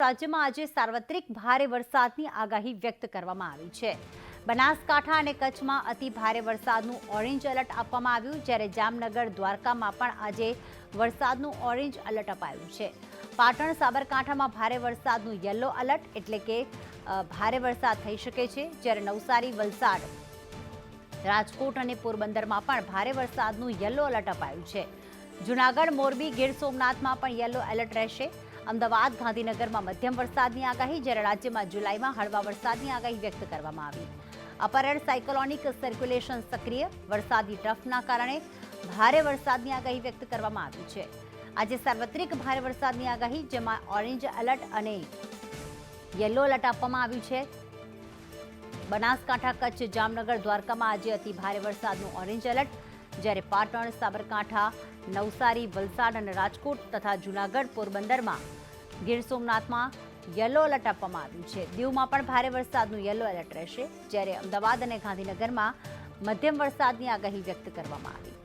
રાજ્યમાં આજે સાર્વત્રિક ભારે વરસાદની આગાહી વ્યક્ત કરવામાં આવી છે। બનાસકાંઠા અને કચ્છમાં અતિ ભારે વરસાદનું ઓરેન્જ એલર્ટ આપવામાં આવ્યું, જ્યારે જામનગર, દ્વારકામાં પણ આજે વરસાદનું ઓરેન્જ એલર્ટ અપાયું છે। પાટણ, સાબરકાંઠામાં ભારે વરસાદનું યલો એલર્ટ એટલે કે ભારે વરસાદ થઈ શકે છે, જ્યારે નવસારી, વલસાડ, રાજકોટ અને પોરબંદરમાં પણ ભારે વરસાદનું યલો એલર્ટ અપાયું છે। જૂનાગઢ, મોરબી, ગીર સોમનાથમાં પણ યલો એલર્ટ રહેશે। અમદાવાદ, ગાંધીનગરમાં મધ્યમ વરસાદની આગાહી, જ્યારે રાજ્યમાં જુલાઈમાં હળવા વરસાદની આગાહી વ્યક્ત કરવામાં આવી। અપર એર સાયક્લોનિક સર્ક્યુલેશન સક્રિય, વરસાદી ટ્રફના કારણે ભારે વરસાદની આગાહી વ્યક્ત કરવામાં આવી છે। આજે સાર્વત્રિક ભારે વરસાદની આગાહી, જેમાં ઓરેન્જ એલર્ટ અને યલો એલર્ટ આપવામાં આવ્યું છે। બનાસકાંઠા, કચ્છ, જામનગર, દ્વારકામાં આજે અતિ ભારે વરસાદનું ઓરેન્જ એલર્ટ, જ્યારે પાટણ, સાબરકાંઠા, નવસારી, વલસાડ અને રાજકોટ તથા જૂનાગઢ, પોરબંદરમાં, ગીર સોમનાથમાં યલો એલર્ટ આપવામાં આવ્યું છે। દીવમાં પણ ભારે વરસાદનું યલો એલર્ટ રહેશે, જ્યારે અમદાવાદ અને ગાંધીનગરમાં મધ્યમ વરસાદની આગાહી વ્યક્ત કરવામાં આવી।